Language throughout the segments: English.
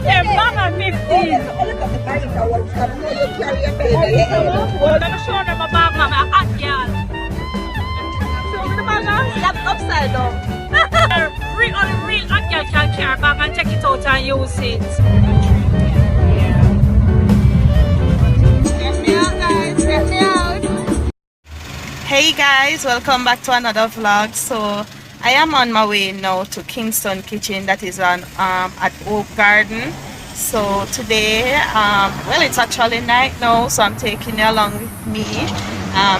Yeah, mama 15. Well, let me show them a bag, mama. A hot girl. Show me the bag, slap upside down. Only real hot girl can carry a bag and take it out and use it. Get me out, guys. Get me out. Hey guys, welcome back to another vlog. So I am on my way now to Kingston Kitchen, that is on at Oak Garden. So today, well, it's actually night now, so I'm taking you along with me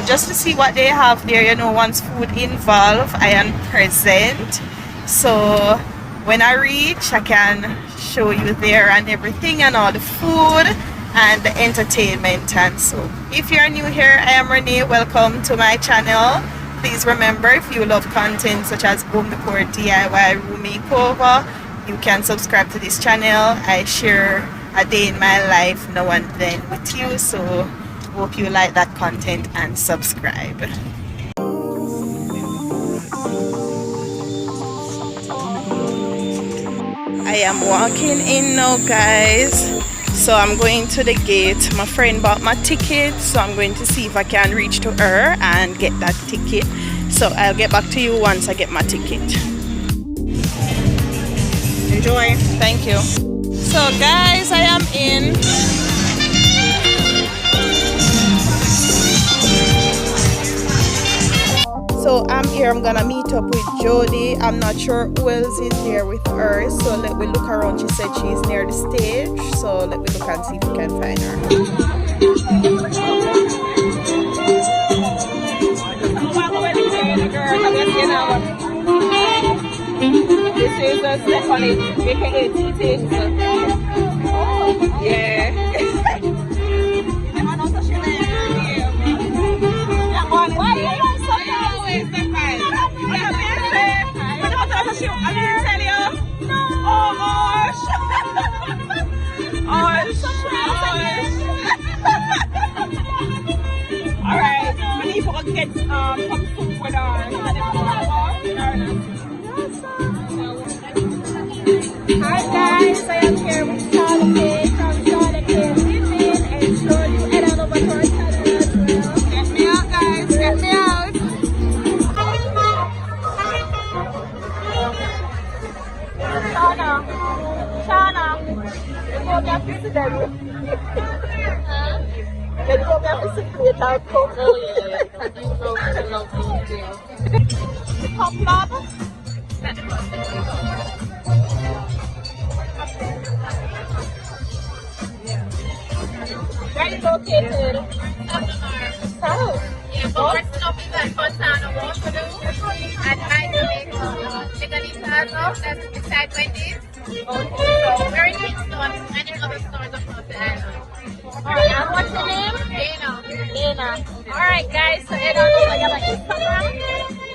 just to see what they have there. You know, once food involved, I am present. So when I reach, I can show you there and everything and all the food and the entertainment. And so if you're new here, I am Renee. Welcome to my channel. Please remember, if you love content such as home decor, DIY, room makeover, you can subscribe to this channel. I share a day in my life now and then with you, so hope you like that content and subscribe. I am walking in now, guys. So I'm going to the gate. My friend bought my ticket, so I'm going to see if I can reach to her and get that ticket. So I'll get back to you once I get my ticket. Enjoy. Thank you. So guys, I am in. So I'm here. I'm gonna meet up with Jody. I'm not sure who else is there with her, so let me look around. She said she's near the stage, so let me look and see if we can find her. This is Stephanie, aka TT. Yeah. Alright, we need to get some food with our Hi guys, I am here with Charlotte from Charlotte Kitchen and show you head on over to our channel as well. Get me out, guys, get me out. Shana, you go get visited with me. You go get visited our cook. Oh yeah, because you know I love food too. The pop club. Where is it located? South. Yeah, but we're stopping at Fontana Waterloo and Jamaica. Legalizazo, that's beside Wendy's. Okay. So we're in Kingston and in other stores across the island. Alright, and what's your name? Dana. Dana. Alright guys, so head on over to my Instagram.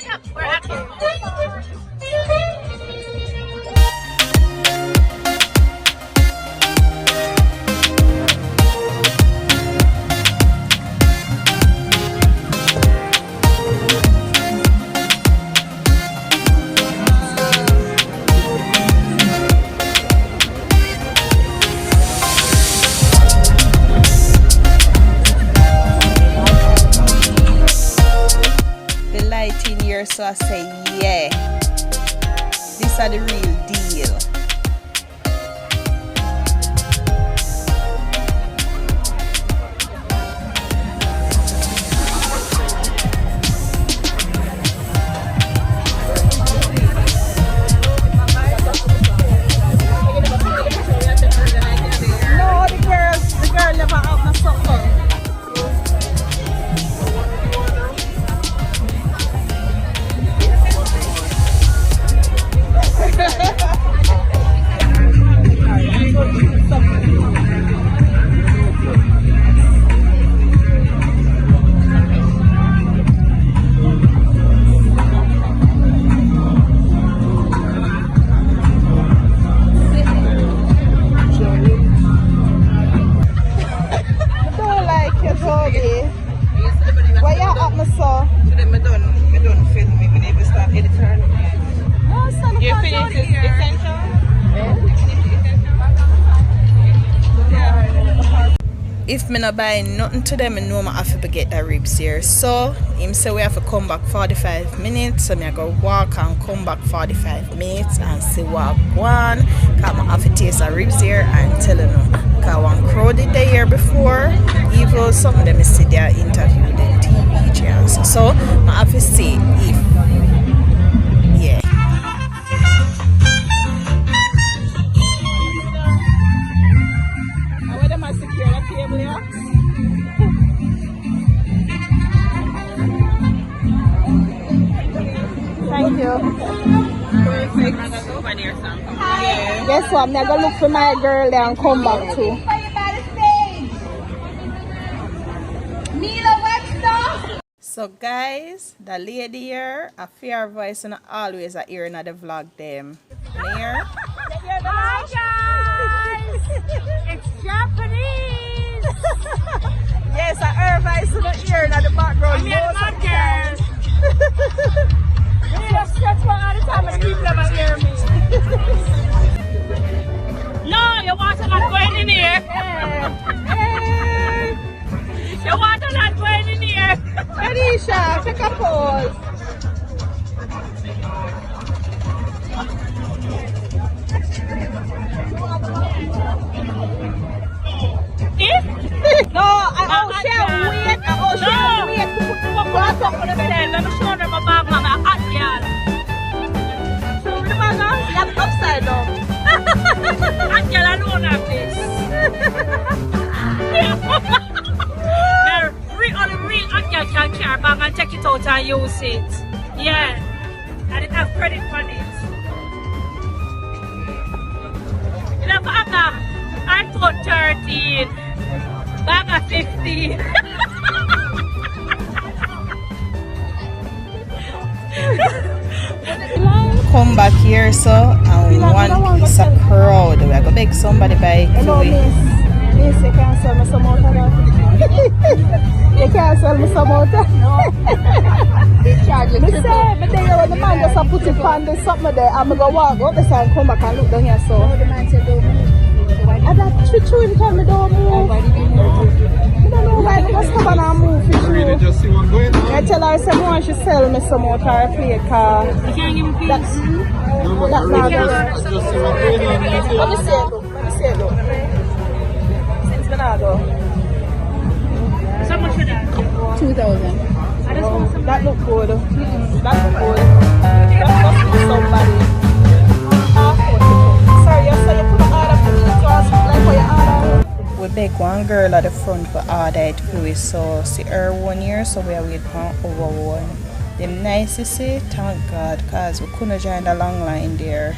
Yep, we're active. So I say, yeah, these are the real deal. No, the girl never have my supper. if me not buy nothing to them, I know I have to get the ribs here. So him say we have to come back 45 minutes. So me go walk and come back 45 minutes and see what one. Cause I have to taste the ribs here and tell you cause one crowd did the year before. Even some of them see their interview them TV channels. So I have to see if yeah. Thank you. Guess what? I'm gonna look for my girl there and come back too. So guys, the lady here, a fair voice and always a ear in the vlog them. Here. Hi guys! It's Japanese! Yes, a her voice in the ear in the background. I'm here my girl. We just stretch for all the time and people never hear me. No, your water not going in here. Your water not going in here. Anisha, take a pause. No, I shall wait. I shall wait. What's up for the bed? Let me show them my bag, mama. I'm hot, girl. Show me the bag, that's upside down. Hot girl alone have this. Only real hot girl can carry a bag and take it out and use it. Yeah. And it has credit for it. You know, I thought 13. Bag of 15. Come back here, so and one piece of crowd. We are gonna beg somebody by Hello, miss, you can't sell me some more of that. You can't sell me some more of that. No. They charge you. But then when the man just put it on this something there, I'm gonna walk up this and come back and look down here. So the man said don't move. I got chewing tell me don't move. I don't know why they just come and move. Really just see what's going on. I tell her someone should sell me some more car play car. You can't give me peace. Just see what's going on. Let me see it though. Since when I go. So much for that? 2,000. I just want some. That look good. That look good. That must be somebody. Sorry, you said you put an order for me to ask like for your order. we beg one girl at the front for order it for we so see her 1 year, so we are wait for over one. Them nice to see, thank God, cause we couldn't join the long line there.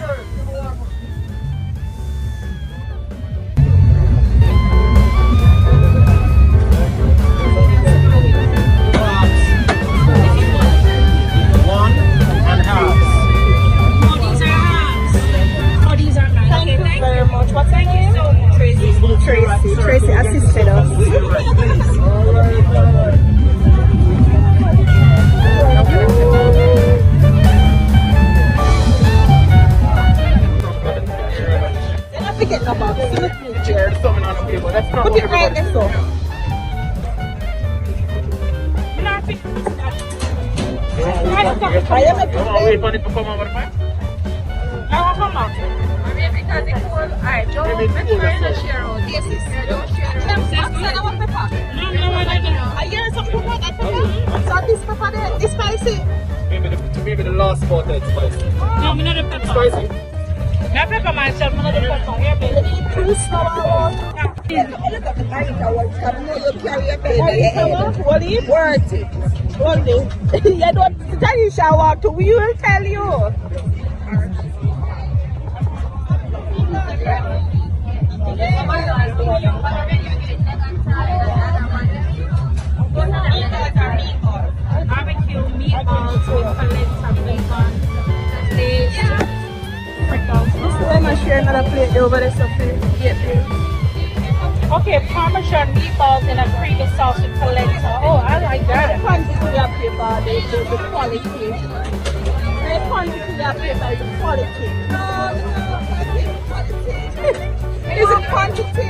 Tracy assisted us. Then I forget about it. Put it right there, so. Wait for it to come over, man. I'll come out. Because it's cool. Alright, Joe, let's try to share out. Yes, don't share out. I want pepper. No, I hear some pepper. I pepper. So this pepper there, it's spicy. Maybe the last part that's spicy. No, I'm not the pepper. Spicy? I pepper myself, I'm not the pepper. Here, baby. Too slow. Look at the bite of what's coming. You carry a baby. What is Worth it. One day. You don't tell you shall walk to, we will tell you. Barbecue meatballs with palettes of bacon, lettuce, prickles. Let me share another plate over there, Sophie. Okay, Parmesan meatballs in a creamy sauce with palettes. Oh, I like that. The quantity of paper, the quality. The quantity of paper is the quality. Is it quantity?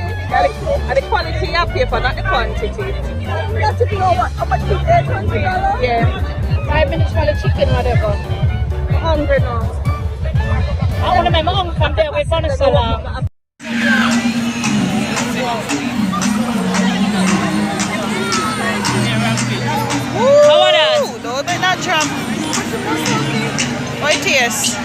And the quality you pay for, not the quantity. That's if you know what, how much is $800? Yeah. 5 minutes for the chicken, whatever. I'm hungry now. I want to make my own from there with bonus salad. How about that? Don't let that drop. Oh, it is.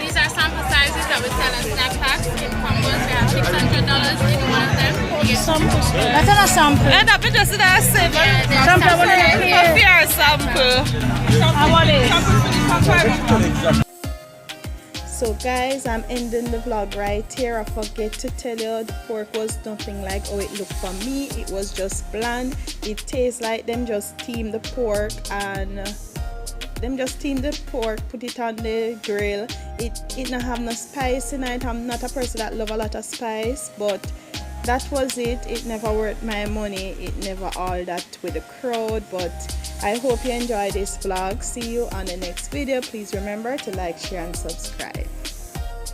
These are sample sizes that we sell in snack packs in combos. We have $600 in one of them. Yes. That's not a sample. And that be just that same. Yeah, Sample, I want A fair sample. I want it. So guys, I'm ending the vlog right here. I forget to tell you, the pork was nothing like how it looked for me. It was just bland. It tastes like them just steam the pork and put it on the grill. It not have no spice in it. I'm not a person that love a lot of spice, but that was it. It never worth my money. It never all that with the crowd, but I hope you enjoyed this vlog. See you on the next video. Please remember to like, share and subscribe.